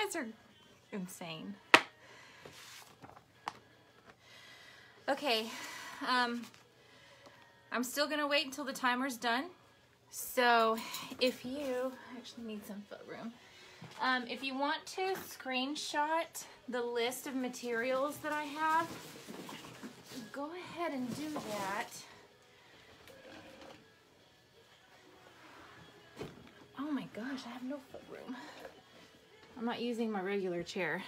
guys are insane. Okay, I'm still gonna wait until the timer's done. So if you actually need some foot room, if you want to screenshot the list of materials that I have, go ahead and do that. Oh my gosh, I have no foot room. I'm not using my regular chair.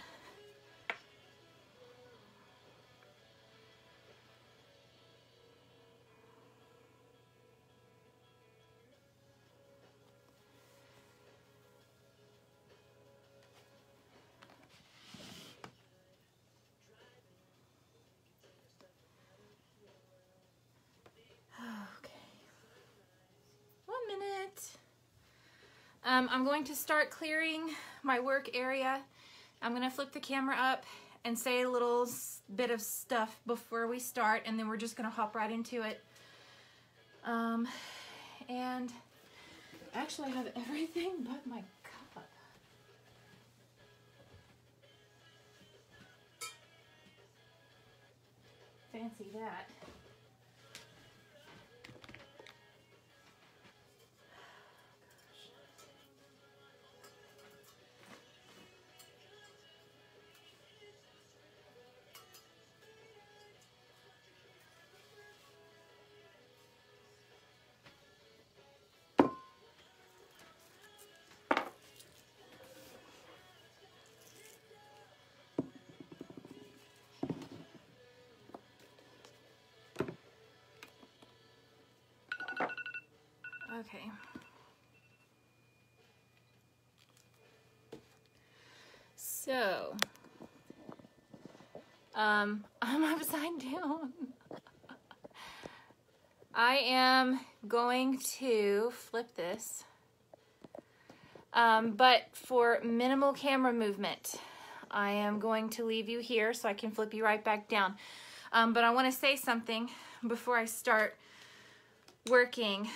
I'm going to start clearing my work area. I'm going to flip the camera up and say a little bit of stuff before we start, and then we're just going to hop right into it. And actually I have everything but my cup. Fancy that. Okay. So, I'm upside down. I am going to flip this, but for minimal camera movement, I am going to leave you here so I can flip you right back down. But I want to say something before I start working,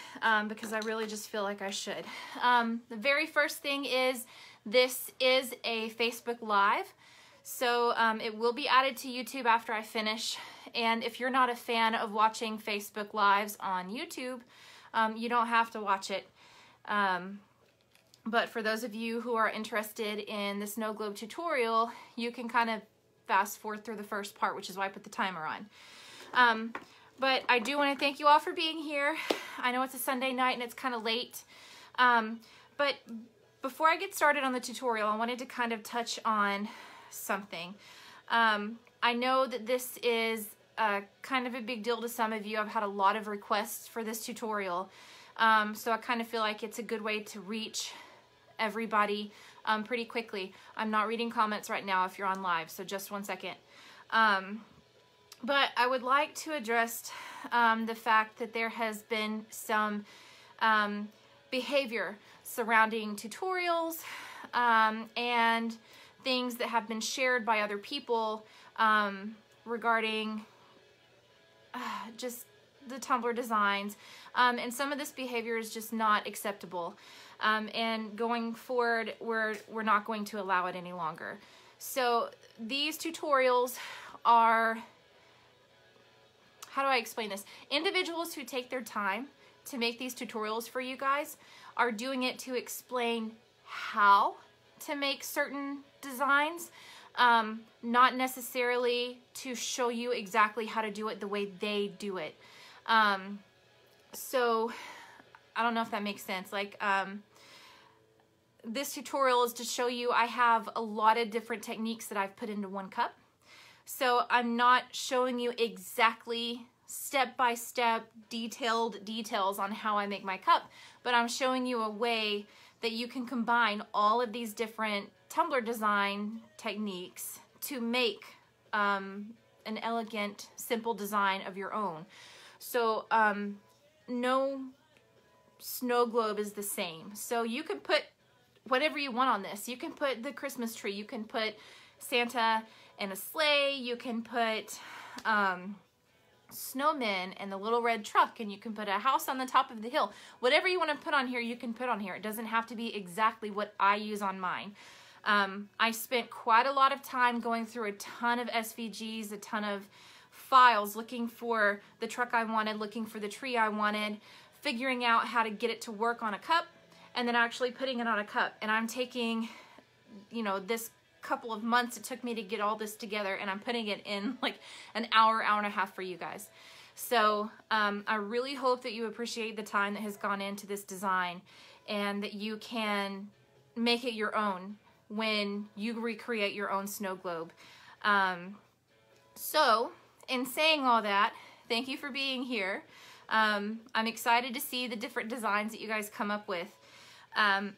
because I really just feel like I should. The very first thing is, this is a Facebook Live, so it will be added to YouTube after I finish. And if you're not a fan of watching Facebook Lives on YouTube, you don't have to watch it. But for those of you who are interested in the snow globe tutorial, you can kind of fast forward through the first part, which is why I put the timer on. But I do want to thank you all for being here. I know it's a Sunday night and it's kind of late. But before I get started on the tutorial, I wanted to kind of touch on something. I know that this is kind of a big deal to some of you. I've had a lot of requests for this tutorial. So I kind of feel like it's a good way to reach everybody pretty quickly. I'm not reading comments right now if you're on live, so just one second. But I would like to address the fact that there has been some behavior surrounding tutorials and things that have been shared by other people regarding just the Tumbler designs. And some of this behavior is just not acceptable. And going forward, we're not going to allow it any longer. So these tutorials are, how do I explain this? Individuals who take their time to make these tutorials for you guys are doing it to explain how to make certain designs, not necessarily to show you exactly how to do it the way they do it. So I don't know if that makes sense. Like, this tutorial is to show you I have a lot of different techniques that I've put into one cup. So I'm not showing you exactly step-by-step detailed details on how I make my cup, but I'm showing you a way that you can combine all of these different tumbler design techniques to make an elegant, simple design of your own. So no snow globe is the same. So you can put whatever you want on this. You can put the Christmas tree, you can put Santa and a sleigh, you can put snowmen and the little red truck, and you can put a house on the top of the hill. Whatever you want to put on here, you can put on here. It doesn't have to be exactly what I use on mine. I spent quite a lot of time going through a ton of SVGs, a ton of files, looking for the truck I wanted, looking for the tree I wanted, figuring out how to get it to work on a cup, and then actually putting it on a cup. And I'm taking, you know, this couple of months it took me to get all this together, and I'm putting it in like an hour, hour and a half for you guys. So I really hope that you appreciate the time that has gone into this design, and that you can make it your own when you recreate your own snow globe. So in saying all that, thank you for being here. I'm excited to see the different designs that you guys come up with. I'm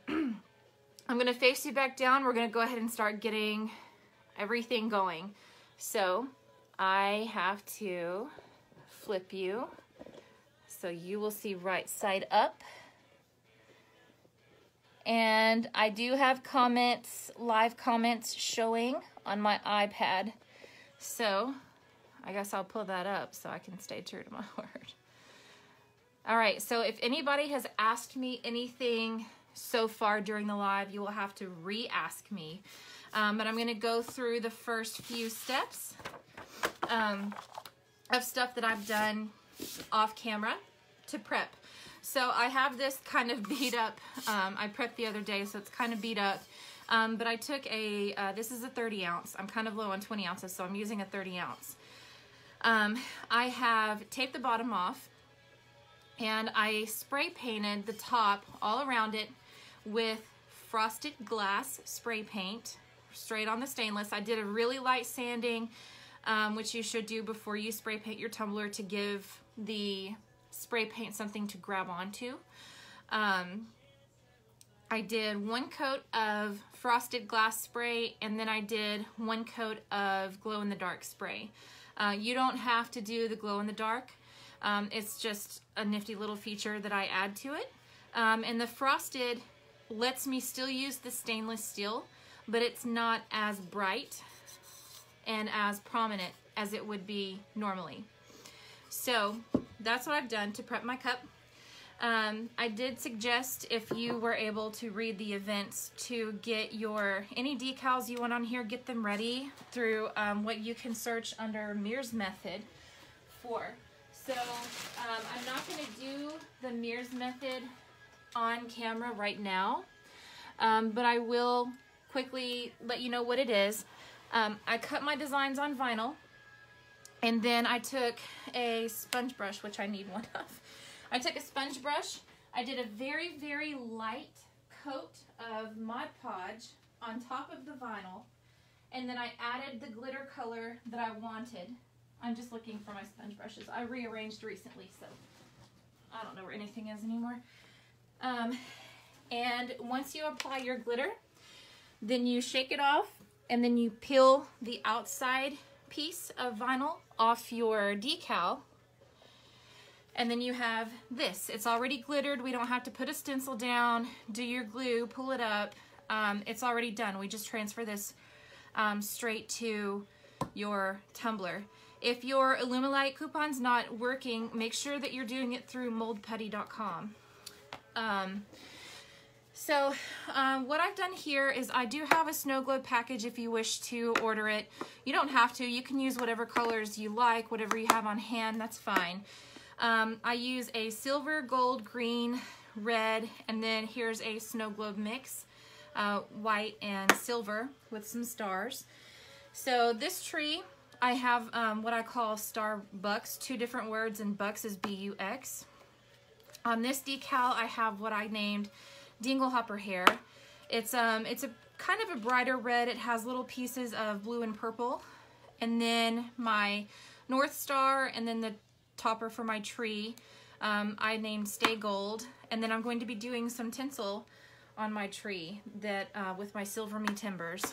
gonna face you back down. We're gonna go ahead and start getting everything going. So I have to flip you so you will see right side up. And I do have comments, live comments showing on my iPad. So I guess I'll pull that up so I can stay true to my word. All right, so if anybody has asked me anything so far during the live, you will have to re-ask me. But I'm gonna go through the first few steps of stuff that I've done off camera to prep. So I have this kind of beat up. I prepped the other day, so it's kind of beat up. But I took a, this is a 30 ounce. I'm kind of low on 20 ounces, so I'm using a 30 ounce. I have taped the bottom off, and I spray painted the top all around it with frosted glass spray paint, straight on the stainless. I did a really light sanding, which you should do before you spray paint your tumbler to give the spray paint something to grab onto. I did one coat of frosted glass spray, and then I did one coat of glow-in-the-dark spray. You don't have to do the glow-in-the-dark. It's just a nifty little feature that I add to it. And the frosted lets me still use the stainless steel, but it's not as bright and as prominent as it would be normally. So that's what I've done to prep my cup. I did suggest, if you were able to read the events, to get your, any decals you want on here, get them ready through what you can search under Meers Method for. So I'm not going to do the Meers Method on camera right now, but I will quickly let you know what it is. I cut my designs on vinyl, and then I took a sponge brush, which I need one of. I took a sponge brush, I did a very, very light coat of Mod Podge on top of the vinyl, and then I added the glitter color that I wanted. I'm just looking for my sponge brushes. I rearranged recently, so I don't know where anything is anymore. And once you apply your glitter, then you shake it off, and then you peel the outside piece of vinyl off your decal. And then you have this. It's already glittered. We don't have to put a stencil down, do your glue, pull it up. It's already done. We just transfer this straight to your tumbler. If your Alumilite coupon's not working, make sure that you're doing it through moldputty.com. So what I've done here is I do have a snow globe package if you wish to order it. You don't have to. You can use whatever colors you like, whatever you have on hand, that's fine. I use a silver, gold, green, red, and then here's a snow globe mix, white and silver with some stars. So this tree, I have what I call star bucks, 2 different words, and bucks is B-U-X. On this decal, I have what I named Dinglehopper hair. It's a kind of a brighter red. It has little pieces of blue and purple, and then my North Star, and then the topper for my tree, I named Stay Gold, and then I'm going to be doing some tinsel on my tree that with my Silver Me Timbers.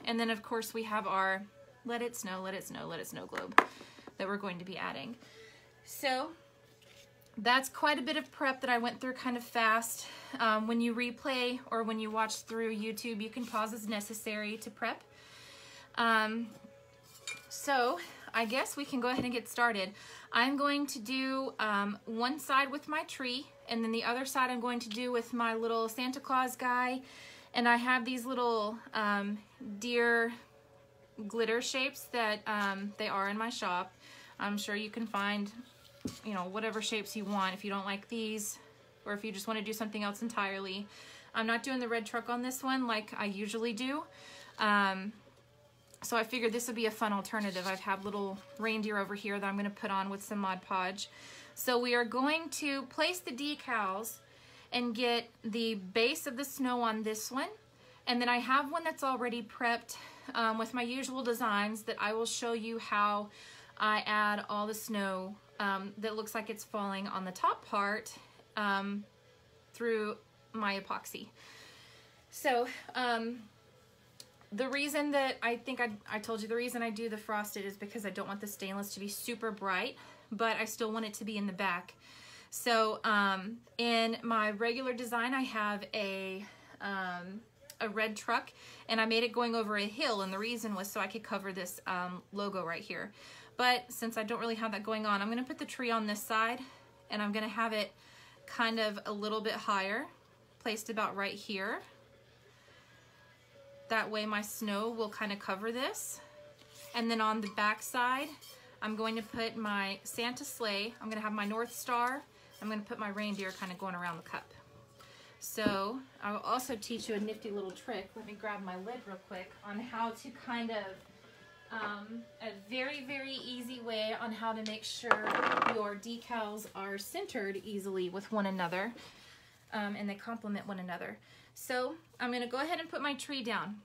And then of course we have our Let It Snow, Let It Snow, Let It Snow globe that we're going to be adding. So that's quite a bit of prep that I went through kind of fast. When you replay or when you watch through YouTube, you can pause as necessary to prep. So I guess we can go ahead and get started. I'm going to do one side with my tree, and then the other side I'm going to do with my little Santa Claus guy And I have these little deer glitter shapes that they are in my shop. I'm sure you can find, you know, whatever shapes you want if you don't like these, or if you just want to do something else entirely. I'm not doing the red truck on this one like I usually do. So I figured this would be a fun alternative. I have little reindeer over here that I'm going to put on with some Mod Podge. So we are going to place the decals and get the base of the snow on this one. And then I have one that's already prepped with my usual designs that I will show you how I add all the snow that looks like it's falling on the top part through my epoxy. So the reason that I told you the reason I do the frosted is because I don't want the stainless to be super bright, but I still want it to be in the back. So in my regular design, I have a red truck, and I made it going over a hill, and the reason was so I could cover this logo right here. But since I don't really have that going on, I'm going to put the tree on this side, and I'm going to have it kind of a little bit higher, placed about right here. That way my snow will kind of cover this. And then on the back side, I'm going to put my Santa sleigh. I'm going to have my North Star. I'm going to put my reindeer kind of going around the cup. So I will also teach you a nifty little trick. Let me grab my lid real quick on how to kind of, a very, very easy way on how to make sure your decals are centered easily with one another and they complement one another. So I'm going to go ahead and put my tree down.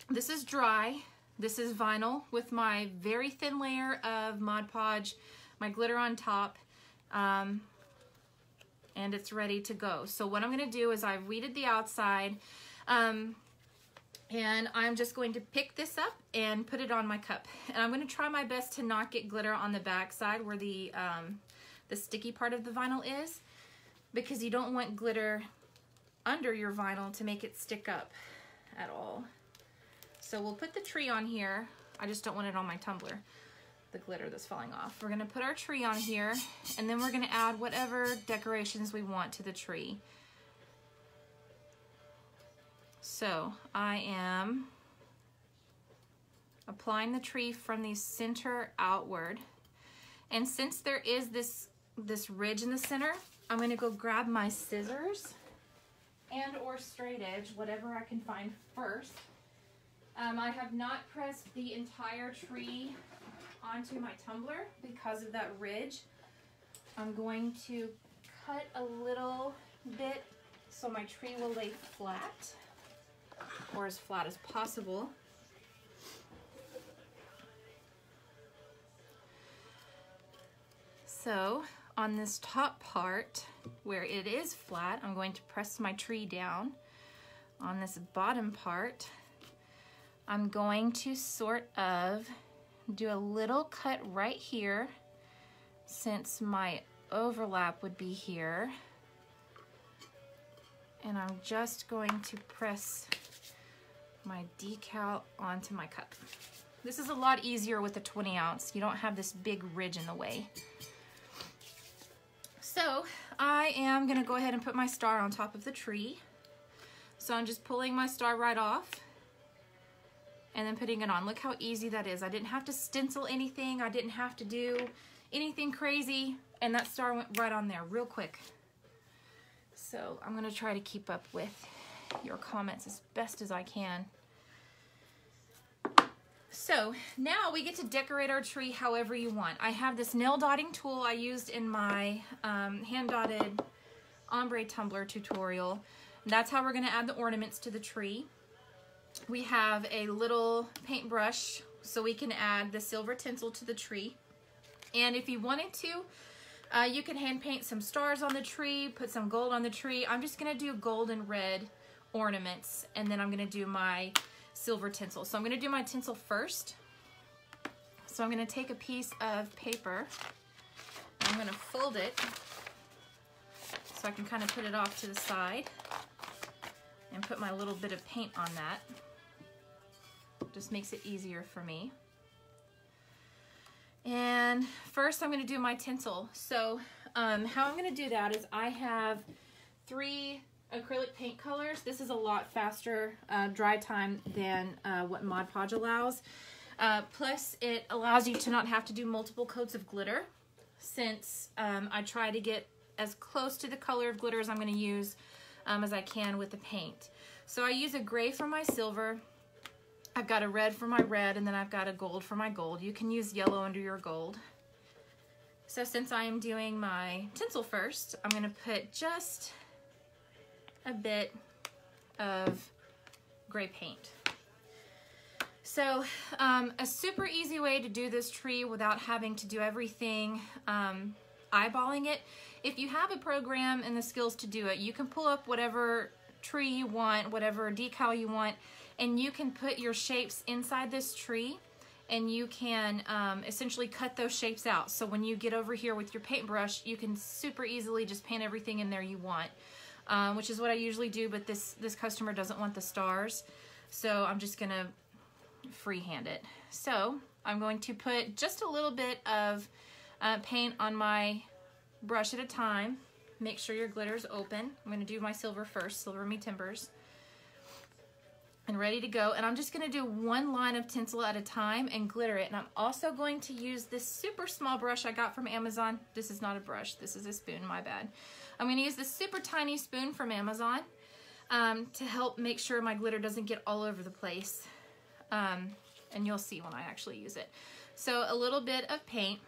This is dry. This is vinyl with my very thin layer of Mod Podge, my glitter on top, and it's ready to go. So what I'm going to do is I've weeded the outside, and I'm just going to pick this up and put it on my cup. And I'm going to try my best to not get glitter on the back side where the sticky part of the vinyl is, because you don't want glitter under your vinyl to make it stick up at all. So we'll put the tree on here. I just don't want it on my tumbler, the glitter that's falling off. We're gonna put our tree on here, and then we're gonna add whatever decorations we want to the tree. So I am applying the tree from the center outward. And since there is this ridge in the center, I'm gonna go grab my scissors and or straight edge, whatever I can find first. I have not pressed the entire tree onto my tumbler because of that ridge. I'm going to cut a little bit so my tree will lay flat, or as flat as possible. So on this top part where it is flat, I'm going to press my tree down. On this bottom part, I'm going to sort of do a little cut right here, since my overlap would be here. And I'm just going to press my decal onto my cup. This is a lot easier with a 20 ounce. You don't have this big ridge in the way. So I am gonna go ahead and put my star on top of the tree. So I'm just pulling my star right off and then putting it on. Look how easy that is. I didn't have to stencil anything. I didn't have to do anything crazy, and that star went right on there real quick. So I'm gonna try to keep up with your comments as best as I can. So now we get to decorate our tree however you want. I have this nail dotting tool I used in my hand dotted ombre tumbler tutorial. And that's how we're gonna add the ornaments to the tree. We have a little paintbrush so we can add the silver tinsel to the tree. And if you wanted to, you can hand paint some stars on the tree, put some gold on the tree. I'm just gonna do gold and red ornaments, and then I'm gonna do my silver tinsel. So I'm gonna do my tinsel first. So I'm gonna take a piece of paper, and I'm gonna fold it so I can kind of put it off to the side and put my little bit of paint on that. Just makes it easier for me. And first I'm gonna do my tinsel. So how I'm gonna do that is I have acrylic paint colors. This is a lot faster dry time than what Mod Podge allows. Plus, it allows you to not have to do multiple coats of glitter, since I try to get as close to the color of glitter as I'm going to use as I can with the paint. So I use a gray for my silver, I've got a red for my red, and then I've got a gold for my gold. You can use yellow under your gold. So since I am doing my tinsel first, I'm going to put just a bit of gray paint. So a super easy way to do this tree without having to do everything eyeballing it. If you have a program and the skills to do it, you can pull up whatever tree you want, whatever decal you want, and you can put your shapes inside this tree, and you can essentially cut those shapes out. So when you get over here with your paintbrush, you can super easily just paint everything in there you want, which is what I usually do, but this customer doesn't want the stars, so I'm just gonna freehand it. So I'm going to put just a little bit of paint on my brush at a time. Make sure your glitter's open. I'm going to do my silver first, Silver Me Timbers, and ready to go. And I'm just going to do one line of tinsel at a time and glitter it. And I'm also going to use this super small brush I got from Amazon. This is not a brush, this is a spoon, my bad. I'm going to use this super tiny spoon from Amazon to help make sure my glitter doesn't get all over the place. And you'll see when I actually use it. So a little bit of paint.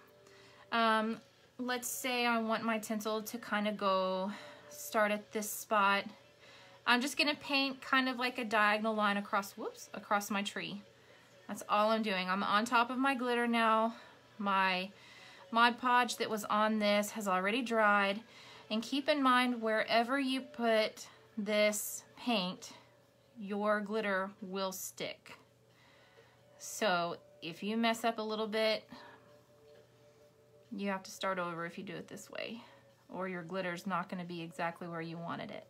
Let's say I want my tinsel to kind of start at this spot. I'm just gonna paint kind of like a diagonal line across my tree. That's all I'm doing. I'm on top of my glitter now. My Mod Podge that was on this has already dried. And keep in mind, wherever you put this paint, your glitter will stick. So if you mess up a little bit, you have to start over if you do it this way, or your glitter's not going to be exactly where you wanted it.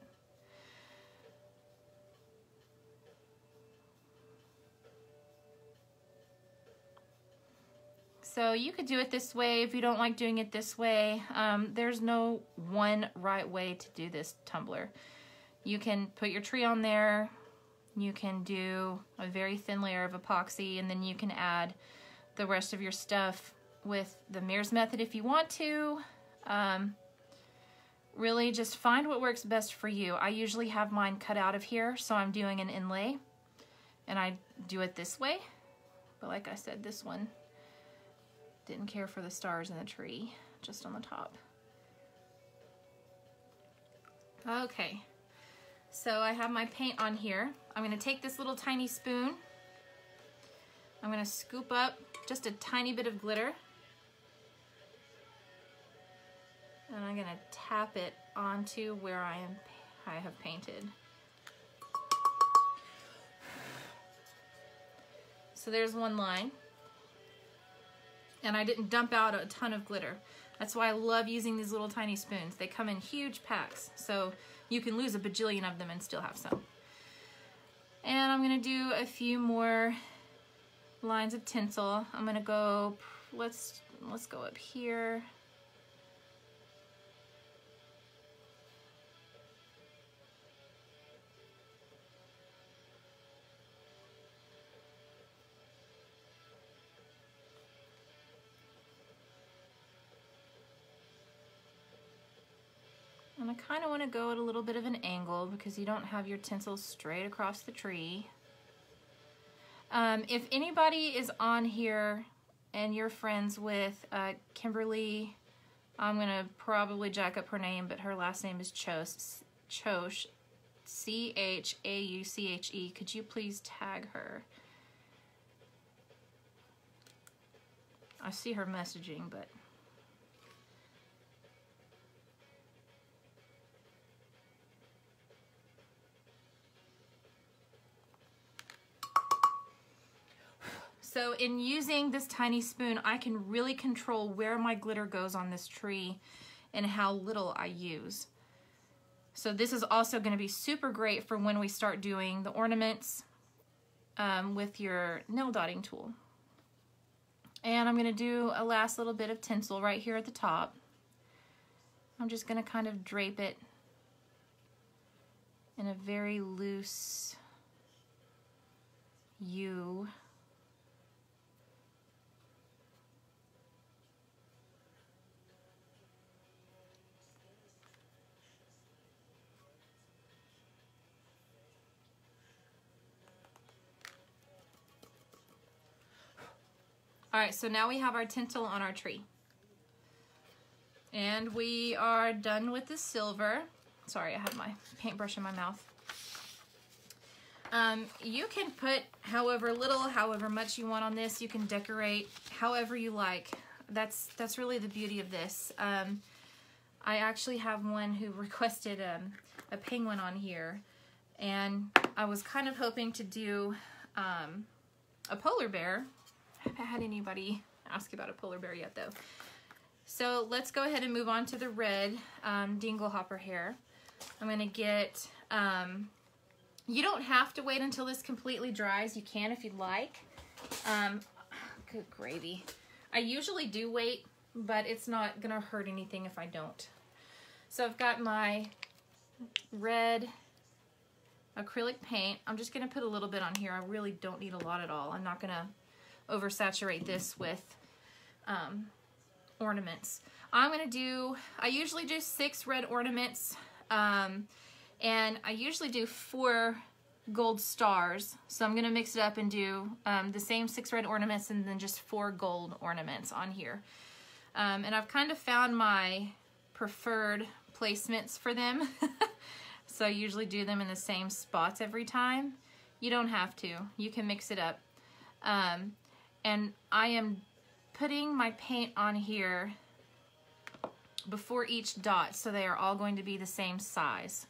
So you could do it this way if you don't like doing it this way. There's no one right way to do this tumbler. You can put your tree on there, you can do a very thin layer of epoxy, and then you can add the rest of your stuff with the Meers method if you want to. Really just find what works best for you. I usually have mine cut out of here, so I'm doing an inlay, and I do it this way. But like I said, this one didn't care for the stars in the tree, just on the top. Okay, so I have my paint on here. I'm gonna take this little tiny spoon. I'm gonna scoop up just a tiny bit of glitter, and I'm gonna tap it onto where I have painted. So there's one line, and I didn't dump out a ton of glitter. That's why I love using these little tiny spoons. They come in huge packs, so you can lose a bajillion of them and still have some. And I'm gonna do a few more lines of tinsel. I'm gonna go, let's go up here. And I kind of want to go at a little bit of an angle because you don't have your tinsel straight across the tree. If anybody is on here and you're friends with Kimberly, I'm going to probably jack up her name, but her last name is Chosh, C-H-A-U-C-H-E. Could you please tag her? I see her messaging, but... So in using this tiny spoon, I can really control where my glitter goes on this tree and how little I use. So this is also going to be super great for when we start doing the ornaments with your nail dotting tool. And I'm going to do a last little bit of tinsel right here at the top. I'm just going to kind of drape it in a very loose U. All right, so now we have our tinsel on our tree. And we are done with the silver. Sorry, I had my paintbrush in my mouth. You can put however little, however much you want on this. You can decorate however you like. That's really the beauty of this. I actually have one who requested a penguin on here, and I was kind of hoping to do a polar bear. I haven't had anybody ask about a polar bear yet though. So let's go ahead and move on to the red Dinglehopper hair. I'm gonna get, you don't have to wait until this completely dries. You can if you'd like. Good gravy. I usually do wait, but it's not gonna hurt anything if I don't. So I've got my red acrylic paint. I'm just gonna put a little bit on here. I really don't need a lot at all. I'm not gonna oversaturate this with ornaments. I usually do 6 red ornaments, and I usually do 4 gold stars. So I'm gonna mix it up and do the same 6 red ornaments and then just 4 gold ornaments on here. And I've kind of found my preferred placements for them. So I usually do them in the same spots every time. You don't have to, you can mix it up. And I am putting my paint on here before each dot, so they are all going to be the same size.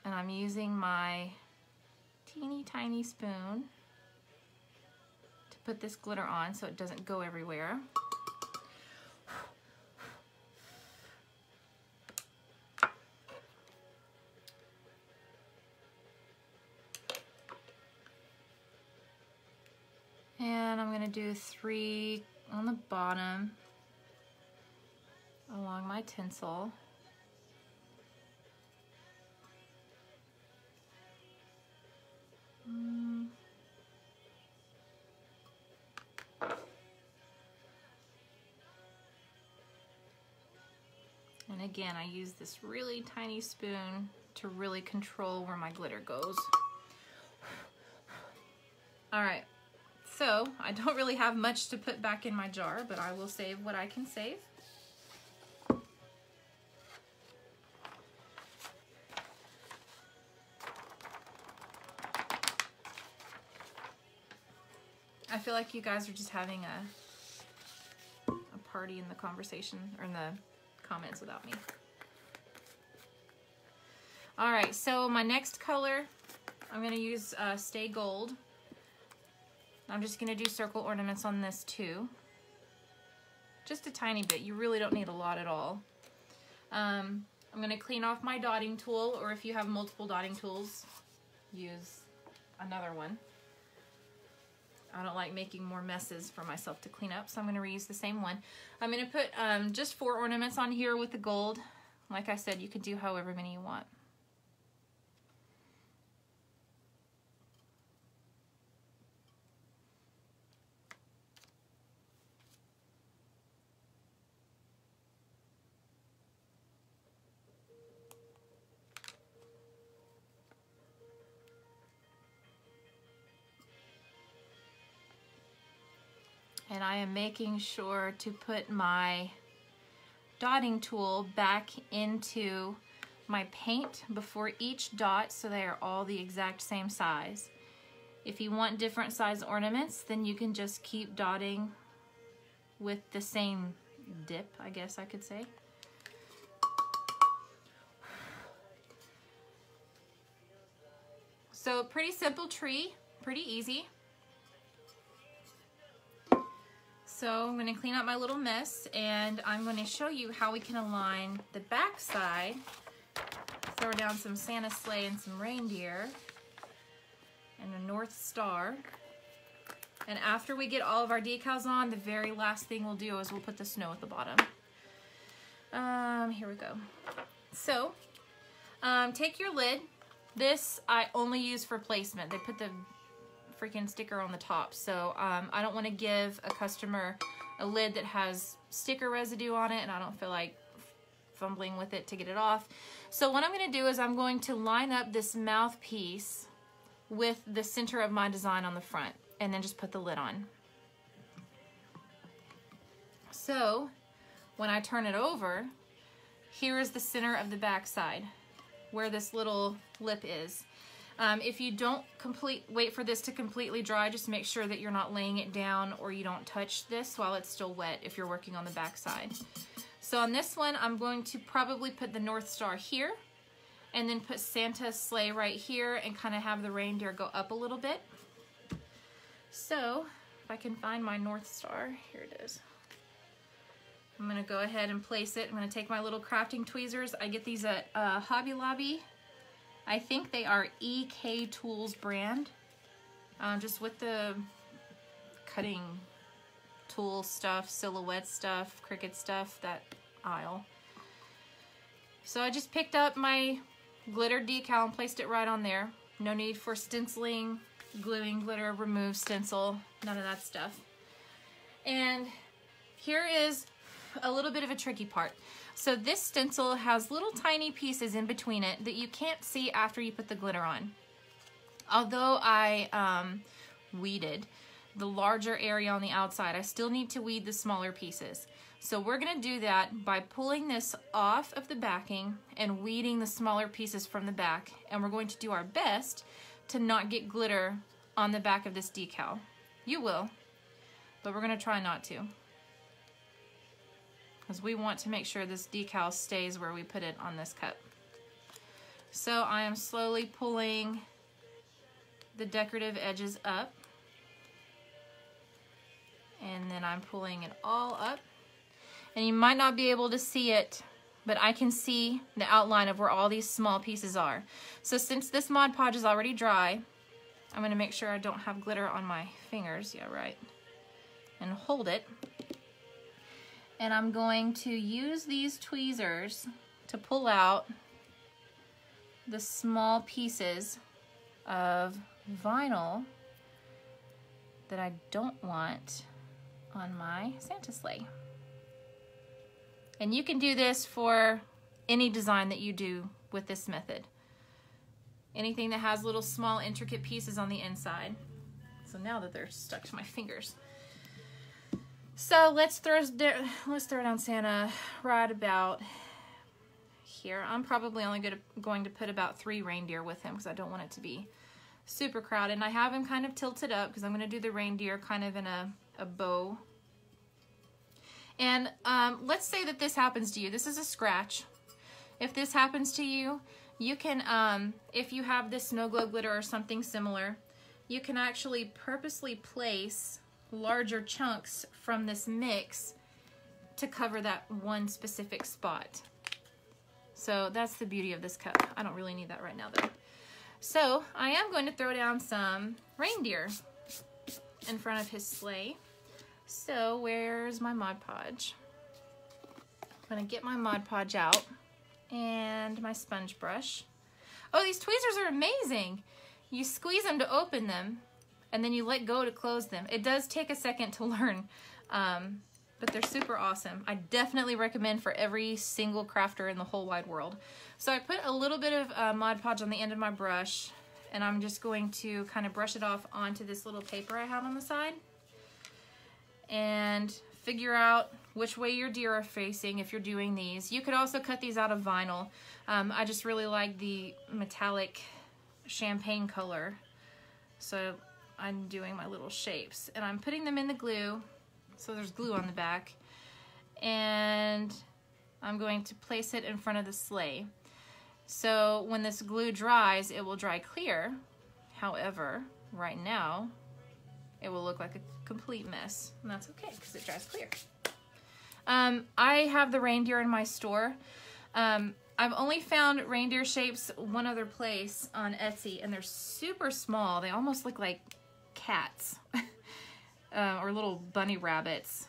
And I'm using my teeny tiny spoon to put this glitter on so it doesn't go everywhere. And I'm gonna do 3 on the bottom along my tinsel. And again, I use this really tiny spoon to really control where my glitter goes. All right. So I don't really have much to put back in my jar, but I will save what I can save. I feel like you guys are just having a party in the conversation or in the comments without me. All right, so my next color, I'm gonna use Stay Gold. I'm just gonna do circle ornaments on this too. Just a tiny bit, you really don't need a lot at all. I'm gonna clean off my dotting tool, or if you have multiple dotting tools, use another one. I don't like making more messes for myself to clean up, so I'm gonna reuse the same one. I'm gonna put just 4 ornaments on here with the gold. Like I said, you can do however many you want. And I am making sure to put my dotting tool back into my paint before each dot so they are all the exact same size. If you want different size ornaments, then you can just keep dotting with the same dip, I guess I could say. So pretty simple tree, pretty easy. So I'm going to clean up my little mess, and I'm going to show you how we can align the back side. Throw down some Santa sleigh and some reindeer and a North Star. And after we get all of our decals on, the very last thing we'll do is we'll put the snow at the bottom. Here we go. So Take your lid. This I only use for placement. They put the freaking sticker on the top, so I don't want to give a customer a lid that has sticker residue on it, and I don't feel like fumbling with it to get it off. So what I'm going to do is I'm going to line up this mouthpiece with the center of my design on the front, and then just put the lid on. So when I turn it over, here is the center of the back side where this little lip is. If you don't wait for this to completely dry, just make sure that you're not laying it down or you don't touch this while it's still wet if you're working on the back side. So on this one, I'm going to probably put the North Star here, and then put Santa's sleigh right here, and kind of have the reindeer go up a little bit. So if I can find my North Star, here it is. I'm gonna go ahead and place it. I'm gonna take my little crafting tweezers. I get these at Hobby Lobby. I think they are EK Tools brand. Just with the cutting tool stuff, silhouette stuff, Cricut stuff, that aisle. So I just picked up my glitter decal and placed it right on there. No need for stenciling, gluing, glitter, remove stencil, none of that stuff. And here is a little bit of a tricky part. So this stencil has little tiny pieces in between it that you can't see after you put the glitter on. Although I weeded the larger area on the outside, I still need to weed the smaller pieces. So we're gonna do that by pulling this off of the backing and weeding the smaller pieces from the back. And we're going to do our best to not get glitter on the back of this decal. You will, but we're gonna try not to, because we want to make sure this decal stays where we put it on this cup. So I am slowly pulling the decorative edges up, and then I'm pulling it all up. And you might not be able to see it, but I can see the outline of where all these small pieces are. So since this Mod Podge is already dry, I'm gonna make sure I don't have glitter on my fingers, yeah, right, and hold it. And I'm going to use these tweezers to pull out the small pieces of vinyl that I don't want on my Santa sleigh. And you can do this for any design that you do with this method. Anything that has little small intricate pieces on the inside. So now that they're stuck to my fingers. So let's throw it on Santa right about here. I'm probably only going to put about 3 reindeer with him because I don't want it to be super crowded. And I have him kind of tilted up because I'm going to do the reindeer kind of in a bow. And let's say that this happens to you. This is a scratch. If this happens to you, you can, if you have this snow globe glitter or something similar, you can actually purposely place larger chunks from this mix to cover that one specific spot. So that's the beauty of this cup. I don't really need that right now though. So I am going to throw down some reindeer in front of his sleigh. So where's my Mod Podge? I'm gonna get my Mod Podge out and my sponge brush. Oh, these tweezers are amazing. You squeeze them to open them and then you let go to close them. It does take a second to learn, but they're super awesome. I definitely recommend for every single crafter in the whole wide world. So I put a little bit of Mod Podge on the end of my brush, and I'm just going to kind of brush it off onto this little paper I have on the side. And figure out which way your deer are facing if you're doing these. You could also cut these out of vinyl. I just really like the metallic champagne color. So I'm doing my little shapes and I'm putting them in the glue. So there's glue on the back. And I'm going to place it in front of the sleigh. So when this glue dries, it will dry clear. However, right now, it will look like a complete mess, and that's okay because it dries clear. I have the reindeer in my store. I've only found reindeer shapes one other place on Etsy, and they're super small. They almost look like cats or little bunny rabbits.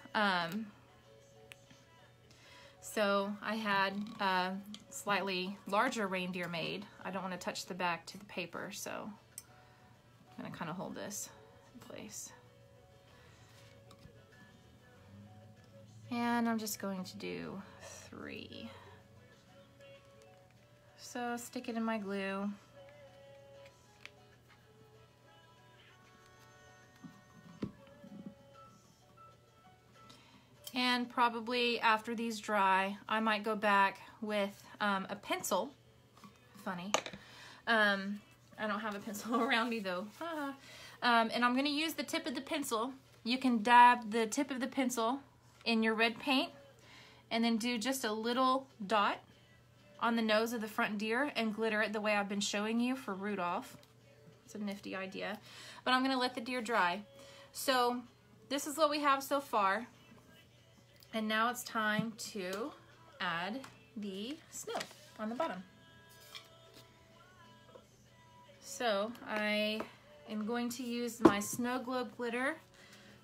So I had a slightly larger reindeer made. I don't want to touch the back to the paper, so I'm going to kind of hold this in place. And I'm just going to do 3. So stick it in my glue. And probably after these dry, I might go back with a pencil. Funny. I don't have a pencil around me though. And I'm gonna use the tip of the pencil. You can dab the tip of the pencil in your red paint and then do just a little dot on the nose of the front deer and glitter it the way I've been showing you for Rudolph. It's a nifty idea. But I'm gonna let the deer dry. So this is what we have so far. And now it's time to add the snow on the bottom. So I am going to use my snow globe glitter.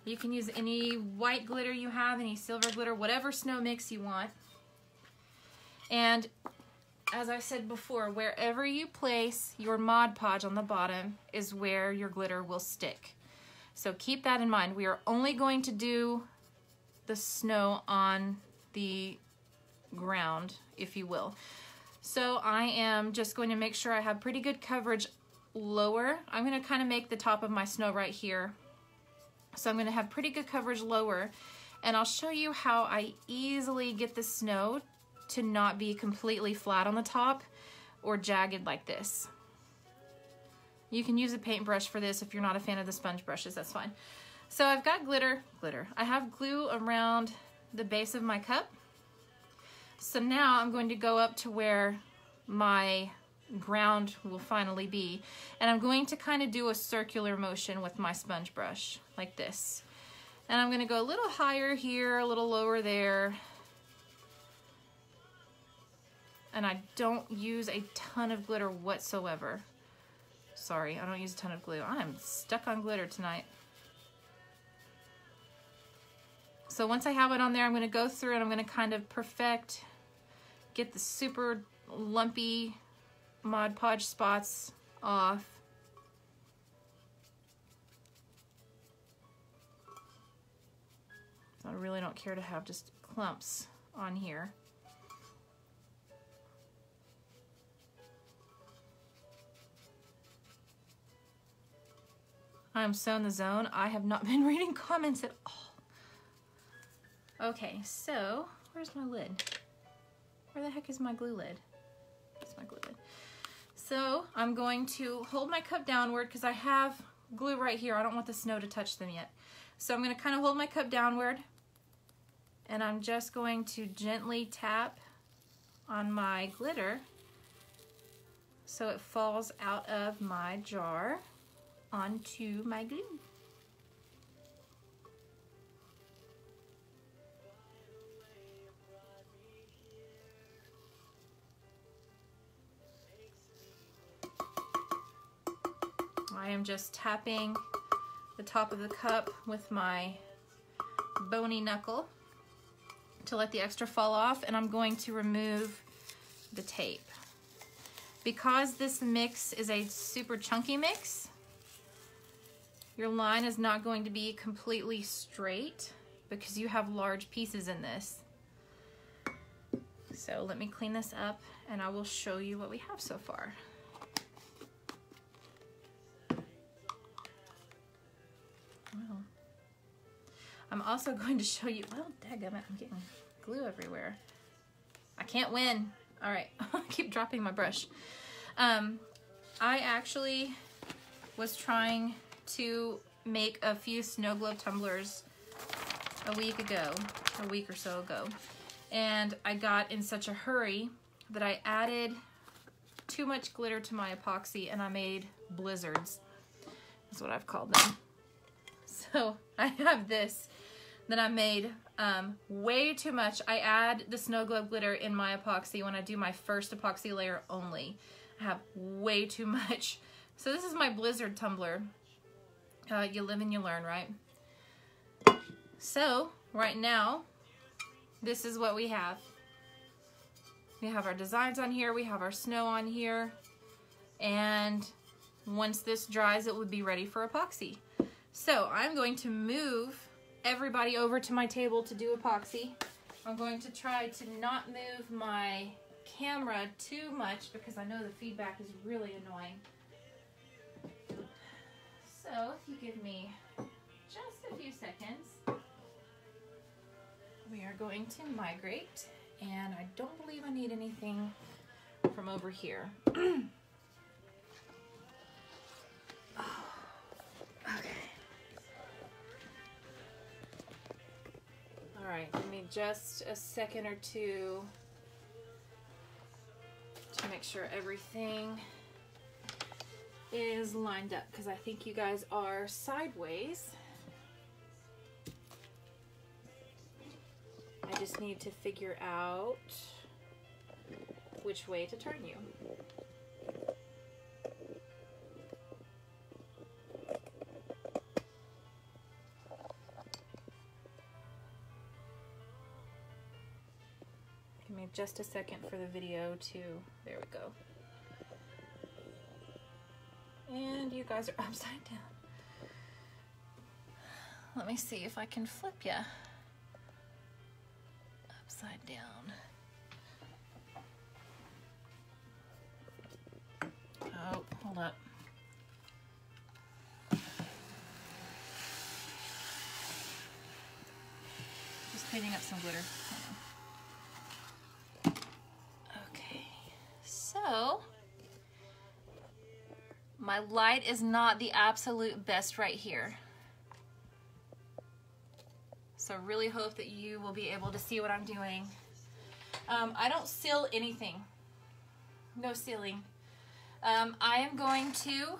You can use any white glitter you have, any silver glitter, whatever snow mix you want. And as I said before, wherever you place your Mod Podge on the bottom is where your glitter will stick. So keep that in mind. We are only going to do the snow on the ground, if you will. So I am just going to make sure I have pretty good coverage lower. I'm going to kind of make the top of my snow right here. So I'm going to have pretty good coverage lower, and I'll show you how I easily get the snow to not be completely flat on the top or jagged like this. You can use a paintbrush for this if you're not a fan of the sponge brushes, that's fine. So I've got glitter. I have glue around the base of my cup. So now I'm going to go up to where my ground will finally be. And I'm going to kind of do a circular motion with my sponge brush, like this. And I'm going to go a little higher here, a little lower there. And I don't use a ton of glitter whatsoever. Sorry, I don't use a ton of glue. I'm stuck on glitter tonight. So once I have it on there, I'm going to go through and I'm going to kind of perfect, get the super lumpy Mod Podge spots off. I really don't care to have just clumps on here. I'm so in the zone. I have not been reading comments at all. Okay, so where's my lid? Where the heck is my glue lid? That's my glue lid. So I'm going to hold my cup downward because I have glue right here. I don't want the snow to touch them yet. So I'm going to kind of hold my cup downward, and I'm just going to gently tap on my glitter so it falls out of my jar onto my glue. I am just tapping the top of the cup with my bony knuckle to let the extra fall off, and I'm going to remove the tape. Because this mix is a super chunky mix, your line is not going to be completely straight because you have large pieces in this. So let me clean this up and I will show you what we have so far. Well, I'm also going to show you, well, daggum it, I'm getting glue everywhere. I can't win. All right, I keep dropping my brush. I actually was trying to make a few snow globe tumblers a week or so ago. And I got in such a hurry that I added too much glitter to my epoxy and I made blizzards. That's what I've called them. So I have this that I made way too much. I add the snow globe glitter in my epoxy when I do my first epoxy layer only. I have way too much. So this is my blizzard tumbler. You live and you learn, right? So right now, this is what we have. We have our designs on here, we have our snow on here, and once this dries, it would be ready for epoxy. So I'm going to move everybody over to my table to do epoxy. I'm going to try to not move my camera too much because I know the feedback is really annoying. So if you give me just a few seconds, we are going to migrate, and I don't believe I need anything from over here. Okay. All right, give me just a second or two to make sure everything is lined up, because I think you guys are sideways. I just need to figure out which way to turn you. Give me just a second for the video to, there we go. And you guys are upside down. Let me see if I can flip you upside down. Oh, hold up. Just cleaning up some glitter. Okay, so my light is not the absolute best right here. So really hope that you will be able to see what I'm doing. I don't seal anything. No sealing. I am going to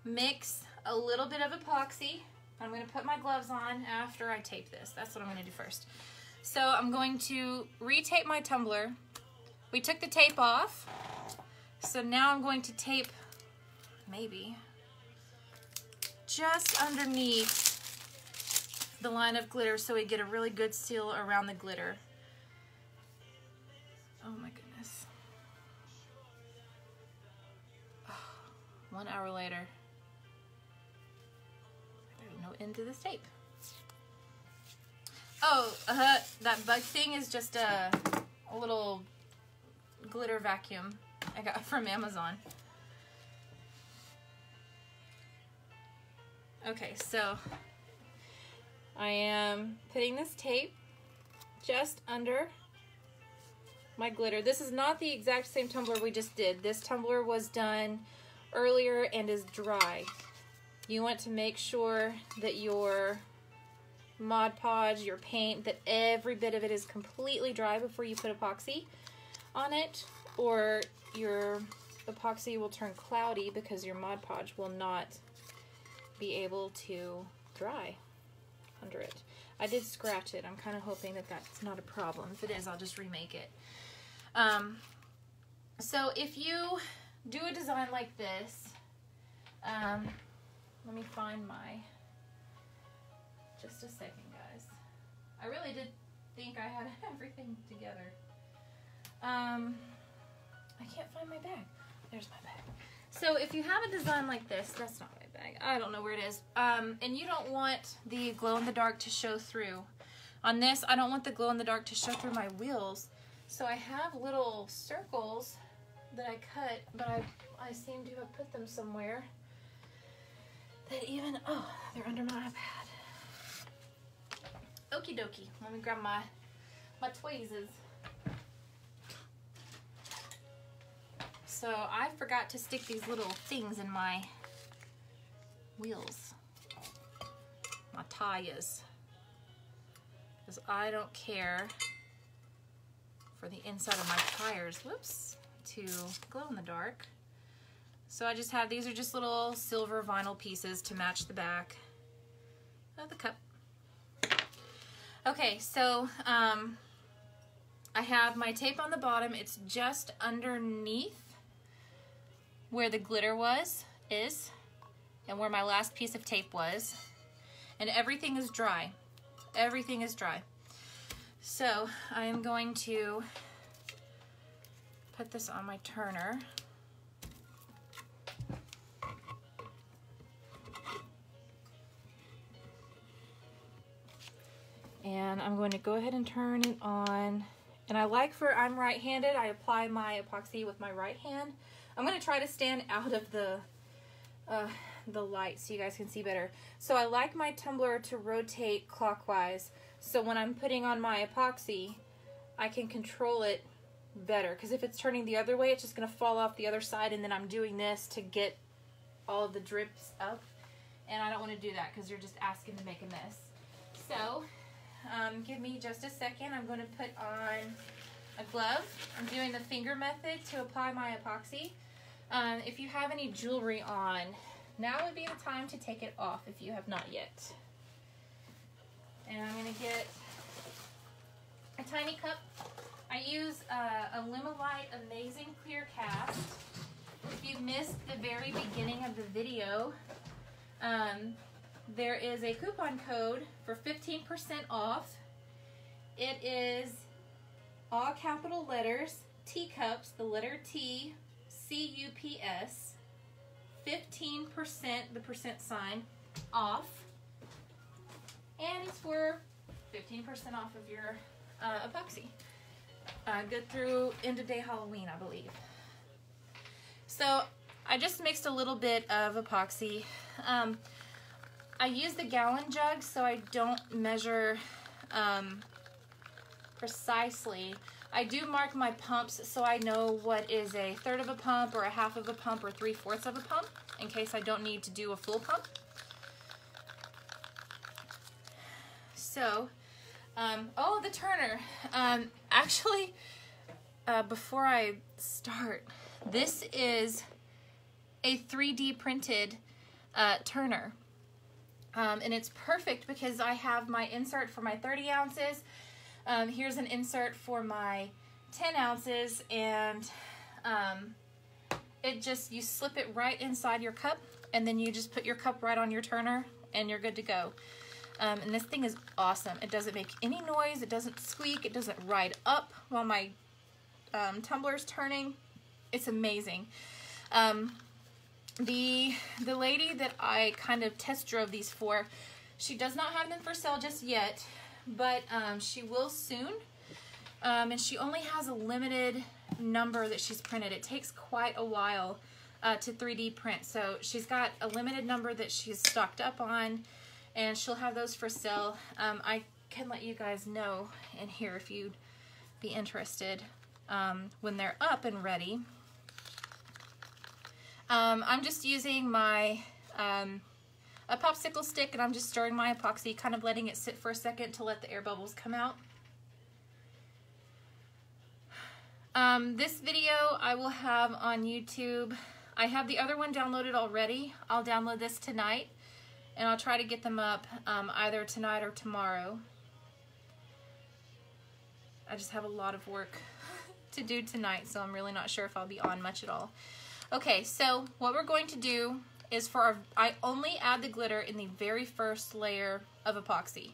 mix a little bit of epoxy. I'm going to put my gloves on after I tape this. That's what I'm going to do first. So I'm going to retape my tumbler. We took the tape off. So now I'm going to tape maybe just underneath the line of glitter so we get a really good seal around the glitter. Oh my goodness. Oh, 1 hour later. There's no end to this tape. Oh, that bug thing is just a little glitter vacuum I got from Amazon. Okay, so I am putting this tape just under my glitter. This is not the exact same tumbler we just did. This tumbler was done earlier and is dry. You want to make sure that your Mod Podge, your paint, that every bit of it is completely dry before you put epoxy on it, or your epoxy will turn cloudy because your Mod Podge will not be able to dry under it. I did scratch it. I'm kind of hoping that that's not a problem. If it is, I'll just remake it. So if you do a design like this, let me find my, just a second, guys. I really did think I had everything together. I can't find my bag. There's my bag. So if you have a design like this, that's not my bag. I don't know where it is. And you don't want the glow-in-the-dark to show through. On this, I don't want the glow-in-the-dark to show through my wheels. So I have little circles that I cut, but I seem to have put them somewhere that even, oh, they're under my iPad. Okie dokie. Let me grab my tweezers. So I forgot to stick these little things in my wheels, my tires, because I don't care for the inside of my tires, whoops, to glow in the dark. So I just have, these are just little silver vinyl pieces to match the back of the cup. Okay, so I have my tape on the bottom. It's just underneath where the glitter is, and where my last piece of tape was. And everything is dry. Everything is dry. So I am going to put this on my turner. And I'm going to go ahead and turn it on. And I like, for I'm right-handed, I apply my epoxy with my right hand. I'm going to try to stand out of the light so you guys can see better. So I like my tumbler to rotate clockwise, so when I'm putting on my epoxy, I can control it better, because if it's turning the other way, it's just going to fall off the other side, and then I'm doing this to get all of the drips up, and I don't want to do that because you're just asking to make a mess. So give me just a second. I'm going to put on a glove. I'm doing the finger method to apply my epoxy. If you have any jewelry on, now would be the time to take it off if you have not yet. And I'm going to get a tiny cup. I use Alumilite Amazing Clear Cast. If you missed the very beginning of the video, there is a coupon code for 15% off. It is all capital letters, teacups, the letter T, C-U-P-S, 15%, the percent sign, off. And it's for 15% off of your epoxy. Good through end of day Halloween, I believe. So I just mixed a little bit of epoxy. I use the gallon jug so I don't measure precisely. I do mark my pumps so I know what is a third of a pump or a half of a pump or 3/4 of a pump in case I don't need to do a full pump. So, oh, the turner. Actually, before I start, this is a 3D printed turner. And it's perfect because I have my insert for my 30 ounces. Here's an insert for my 10 ounces, and it just, you slip it right inside your cup, and then you just put your cup right on your turner, and you're good to go. And this thing is awesome. It doesn't make any noise, it doesn't squeak, it doesn't ride up while my tumbler's turning. It's amazing. The lady that I kind of test drove these for, she does not have them for sale just yet, but she will soon. And she only has a limited number that she's printed. It takes quite a while to 3D print, so she's got a limited number that she's stocked up on, and she'll have those for sale. I can let you guys know in here if you'd be interested when they're up and ready. I'm just using my a popsicle stick, and I'm just stirring my epoxy, kind of letting it sit for a second to let the air bubbles come out. This video I will have on YouTube. I have the other one downloaded already. I'll download this tonight, and I'll try to get them up either tonight or tomorrow. I just have a lot of work to do tonight, so I'm really not sure if I'll be on much at all. Okay, so what we're going to do is for our, I only add the glitter in the very first layer of epoxy.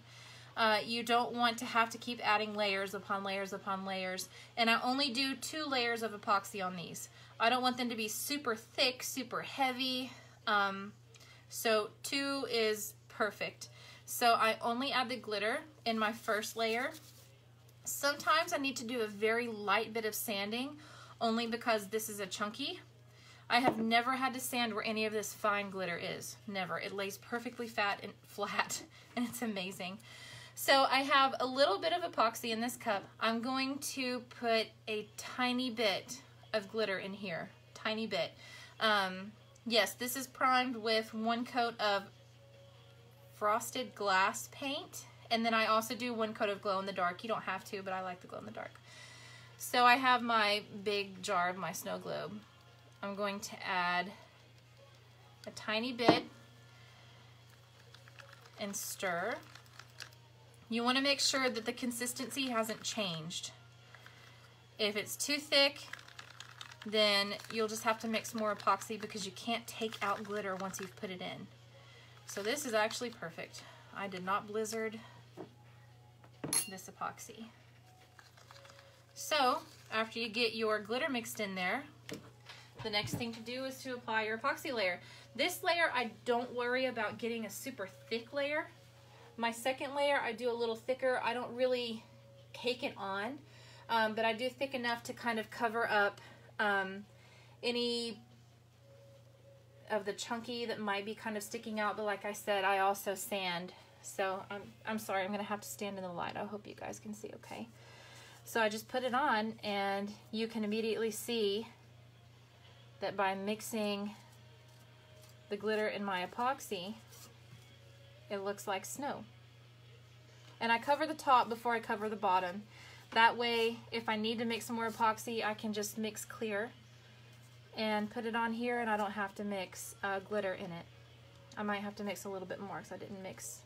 You don't want to have to keep adding layers upon layers upon layers, and I only do 2 layers of epoxy on these. I don't want them to be super thick, super heavy, so 2 is perfect. So I only add the glitter in my first layer. Sometimes I need to do a very light bit of sanding, only because this is a chunky. I have never had to sand where any of this fine glitter is. Never. It lays perfectly flat, and it's amazing. So I have a little bit of epoxy in this cup. I'm going to put a tiny bit of glitter in here. Tiny bit. Yes, this is primed with 1 coat of frosted glass paint. And then I also do 1 coat of glow in the dark. You don't have to, but I like the glow in the dark. So I have my big jar of my snow globe. I'm going to add a tiny bit and stir. You want to make sure that the consistency hasn't changed. If it's too thick, then you'll just have to mix more epoxy because you can't take out glitter once you've put it in. So this is actually perfect. I did not blizzard this epoxy. So after you get your glitter mixed in there, the next thing to do is to apply your epoxy layer. This layer, I don't worry about getting a super thick layer. My second layer, I do a little thicker. I don't really cake it on, but I do thick enough to kind of cover up any of the chunky that might be kind of sticking out. But like I said, I also sand. So I'm sorry, I'm gonna have to stand in the light. I hope you guys can see okay. So I just put it on, and you can immediately see that by mixing the glitter in my epoxy, it looks like snow. And I cover the top before I cover the bottom. That way, if I need to mix some more epoxy, I can just mix clear and put it on here, and I don't have to mix glitter in it. I might have to mix a little bit more because I didn't mix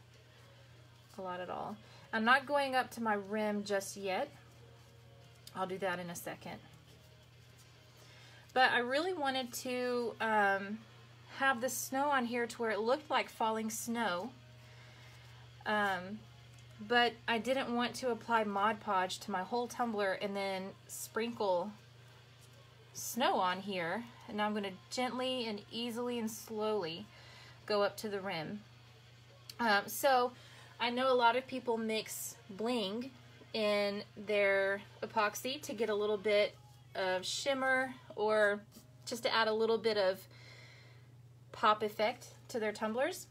a lot at all. I'm not going up to my rim just yet. I'll do that in a second. But I really wanted to have the snow on here to where it looked like falling snow. But I didn't want to apply Mod Podge to my whole tumbler and then sprinkle snow on here. And now I'm going to gently and easily and slowly go up to the rim. So I know a lot of people mix bling in their epoxy to get a little bit of shimmer, or just to add a little bit of pop effect to their tumblers.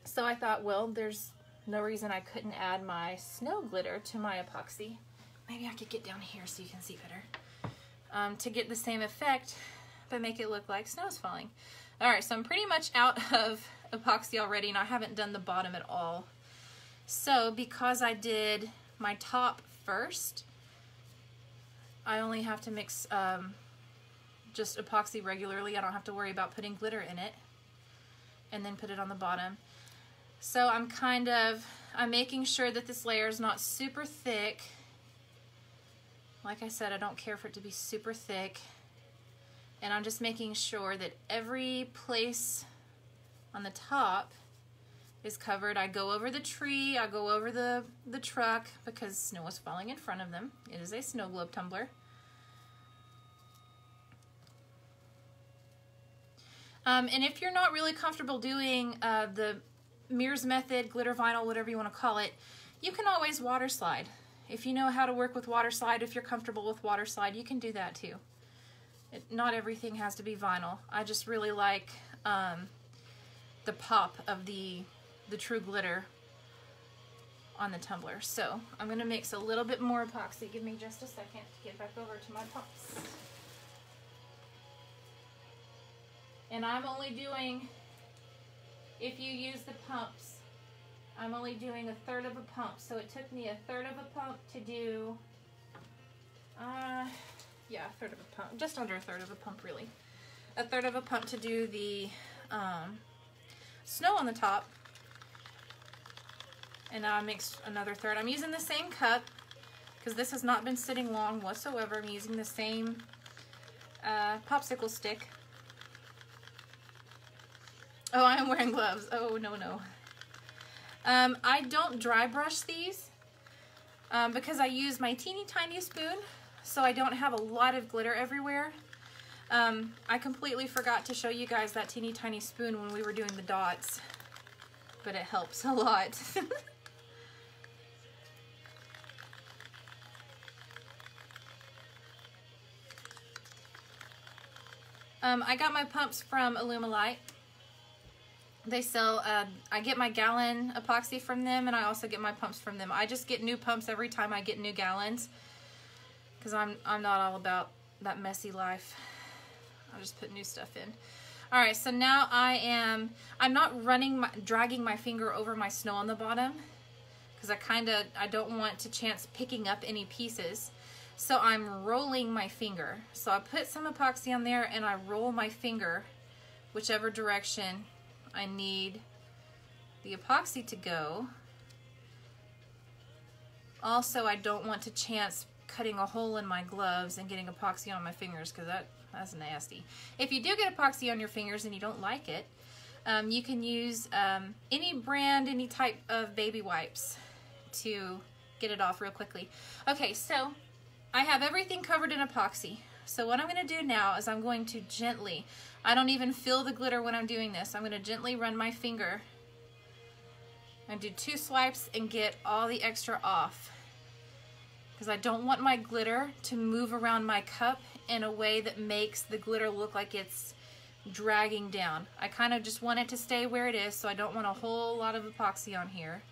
So I thought, well, there's no reason I couldn't add my snow glitter to my epoxy. Maybe I could get down here so you can see better. To get the same effect, but make it look like snow's falling. Alright, so I'm pretty much out of epoxy already, and I haven't done the bottom at all. So because I did my top first, I only have to mix just epoxy regularly. I don't have to worry about putting glitter in it, and then put it on the bottom. So I'm making sure that this layer is not super thick. Like I said, I don't care for it to be super thick. And I'm just making sure that every place on the top is covered. I go over the tree, I go over the truck because snow is falling in front of them. It is a snow globe tumbler. And if you're not really comfortable doing the Meers Method, glitter vinyl, whatever you want to call it, you can always water slide. If you know how to work with water slide, if you're comfortable with water slide, you can do that too. Not everything has to be vinyl. I just really like the pop of the true glitter on the tumbler. So I'm going to mix a little bit more epoxy. Give me just a second to get back over to my pots. And I'm only doing, if you use the pumps, I'm only doing 1/3 of a pump. So it took me 1/3 of a pump to do, yeah, 1/3 of a pump, just under 1/3 of a pump really. 1/3 of a pump to do the snow on the top. And now I mixed another 1/3. I'm using the same cup because this has not been sitting long whatsoever. I'm using the same popsicle stick. Oh, I am wearing gloves. Oh, no, no. I don't dry brush these because I use my teeny tiny spoon, so I don't have a lot of glitter everywhere. I completely forgot to show you guys that teeny tiny spoon when we were doing the dots, but it helps a lot. I got my pumps from Alumilite. They sell, I get my gallon epoxy from them, and I also get my pumps from them. I just get new pumps every time I get new gallons because I'm not all about that messy life. I'll just put new stuff in. All right, so now I'm not dragging my finger over my snow on the bottom because I don't want to chance picking up any pieces. So I'm rolling my finger. So I put some epoxy on there and I roll my finger whichever direction I need the epoxy to go. Also, I don't want to chance cutting a hole in my gloves and getting epoxy on my fingers because that's nasty. If you do get epoxy on your fingers and you don't like it, you can use any brand, any type of baby wipes to get it off real quickly. Okay, so I have everything covered in epoxy. So what I'm going to do now is I'm going to gently, I don't even feel the glitter when I'm doing this. I'm going to gently run my finger and do 2 swipes and get all the extra off. Because I don't want my glitter to move around my cup in a way that makes the glitter look like it's dragging down. I kind of just want it to stay where it is, so I don't want a whole lot of epoxy on here.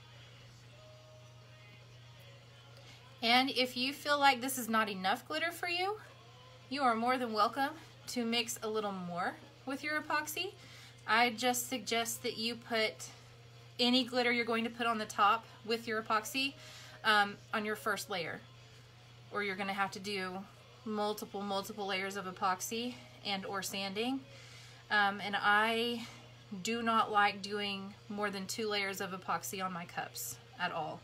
And if you feel like this is not enough glitter for you, you are more than welcome to mix a little more with your epoxy. I just suggest that you put any glitter you're going to put on the top with your epoxy on your first layer, or you're going to have to do multiple layers of epoxy and or sanding. And I do not like doing more than 2 layers of epoxy on my cups at all.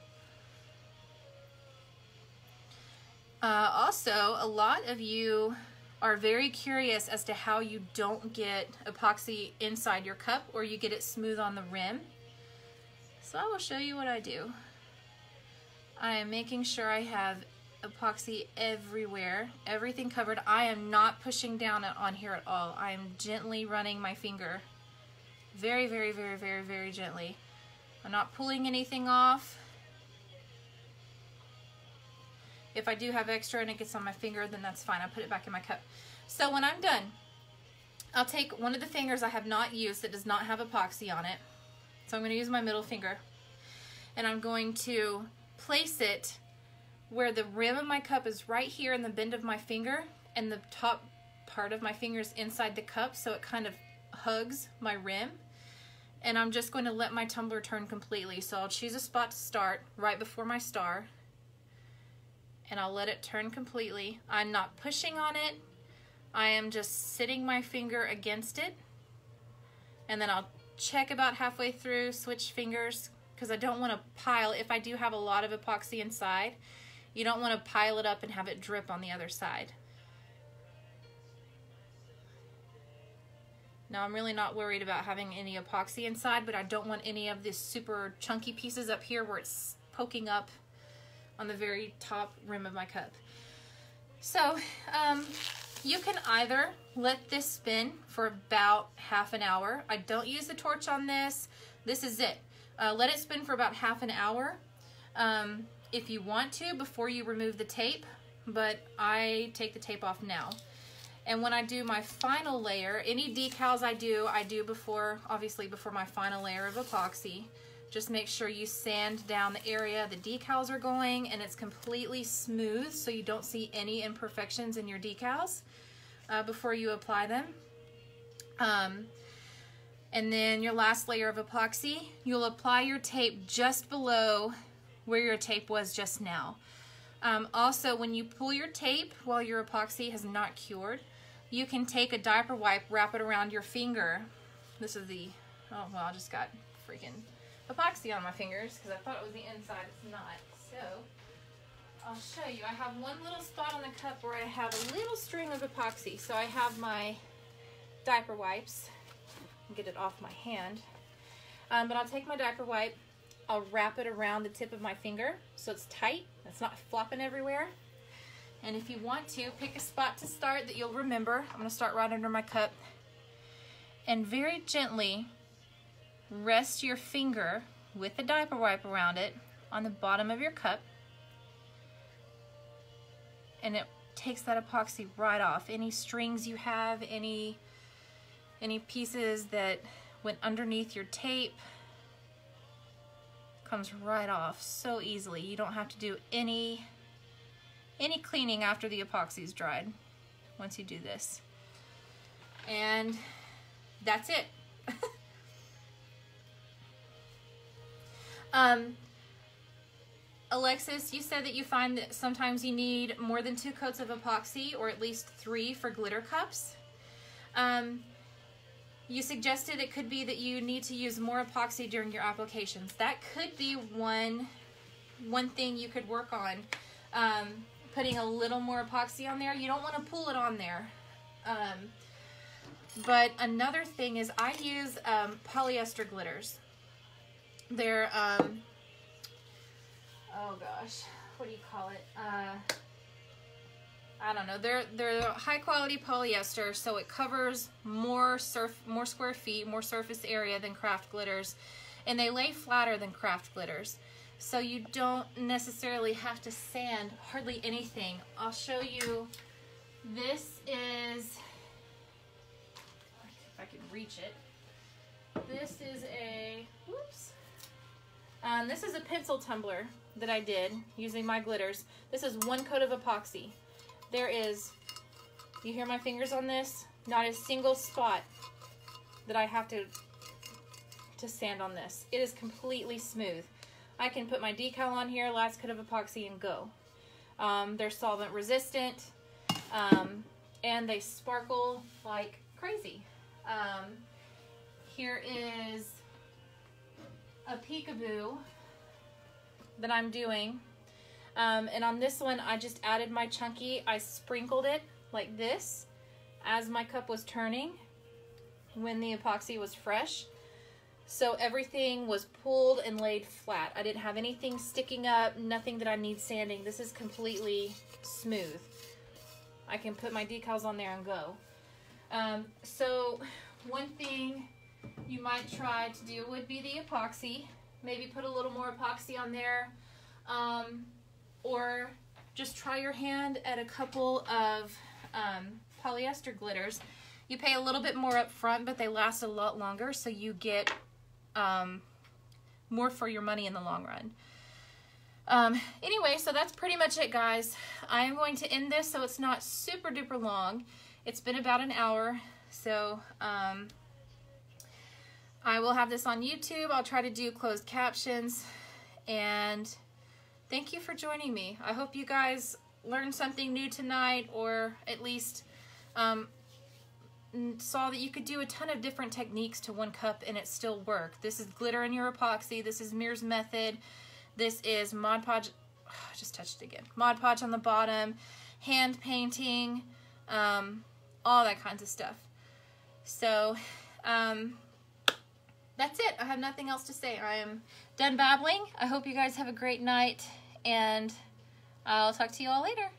Also, a lot of you are very curious as to how you don't get epoxy inside your cup or you get it smooth on the rim. So I will show you what I do. I am making sure I have epoxy everywhere, everything covered. I am not pushing down on here at all. I am gently running my finger very gently. I'm not pulling anything off. If I do have extra and it gets on my finger, then that's fine. I put it back in my cup. So when I'm done, I'll take one of the fingers I have not used that does not have epoxy on it. So I'm going to use my middle finger. And I'm going to place it where the rim of my cup is right here in the bend of my finger, and the top part of my finger is inside the cup, so it kind of hugs my rim. And I'm just going to let my tumbler turn completely. So I'll choose a spot to start right before my star, and I'll let it turn completely. I'm not pushing on it. I am just sitting my finger against it, and then I'll check about halfway through, switch fingers, because I don't want to pile. If I do have a lot of epoxy inside, you don't want to pile it up and have it drip on the other side. Now I'm really not worried about having any epoxy inside, but I don't want any of this super chunky pieces up here where it's poking up on the very top rim of my cup. So you can either let this spin for about half an hour. I don't use the torch on this. This is it. Let it spin for about half an hour if you want to before you remove the tape, but I take the tape off now. And when I do my final layer, any decals I do before, obviously before my final layer of epoxy. Just make sure you sand down the area the decals are going and it's completely smooth so you don't see any imperfections in your decals before you apply them. And then your last layer of epoxy, you'll apply your tape just below where your tape was just now. Also, when you pull your tape while your epoxy has not cured, you can take a diaper wipe, wrap it around your finger. This is the, oh well, I just got freaking epoxy on my fingers because I thought it was the inside. It's not. So I'll show you. I have one little spot on the cup where I have a little string of epoxy. So I have my diaper wipes. I'll get it off my hand. But I'll take my diaper wipe. I'll wrap it around the tip of my finger so it's tight. It's not flopping everywhere. And if you want to, pick a spot to start that you'll remember. I'm going to start right under my cup. And very gently rest your finger with the diaper wipe around it on the bottom of your cup. And it takes that epoxy right off. Any strings you have, any pieces that went underneath your tape, comes right off so easily. You don't have to do any cleaning after the epoxy's dried once you do this. And that's it. Alexis, you said that you find that sometimes you need more than 2 coats of epoxy, or at least 3 for glitter cups. You suggested it could be that you need to use more epoxy during your applications. That could be one thing you could work on, putting a little more epoxy on there. You don't want to pull it on there. But another thing is I use polyester glitters. They're, oh gosh, what do you call it? I don't know, they're high quality polyester, so it covers more square feet, more surface area than craft glitters, and they lay flatter than craft glitters. So you don't necessarily have to sand hardly anything. I'll show you, this is, if I can reach it, this is a, whoops, this is a pencil tumbler that I did using my glitters. This is 1 coat of epoxy. There is, you hear my fingers on this? Not a single spot that I have to sand on this. It is completely smooth. I can put my decal on here, last coat of epoxy, and go. They're solvent resistant, and they sparkle like crazy. Here is a peekaboo that I'm doing. And on this one, I just added my chunky. I sprinkled it like this as my cup was turning when the epoxy was fresh. So everything was pulled and laid flat. I didn't have anything sticking up, nothing that I need sanding. This is completely smooth. I can put my decals on there and go. So one thing you might try to do would be the epoxy. Maybe put a little more epoxy on there. Or just try your hand at a couple of polyester glitters. You pay a little bit more up front, but they last a lot longer, so you get more for your money in the long run. Anyway, so that's pretty much it, guys. I am going to end this so it's not super duper long. It's been about an hour, so I will have this on YouTube. I'll try to do closed captions, and thank you for joining me. I hope you guys learned something new tonight, or at least saw that you could do a ton of different techniques to one cup and it still work. This is glitter in your epoxy. This is Meers Method. This is Mod Podge. Oh, I just touched it again. Mod Podge on the bottom, hand painting, all that kinds of stuff. So that's it. I have nothing else to say. I am done babbling. I hope you guys have a great night, and I'll talk to you all later.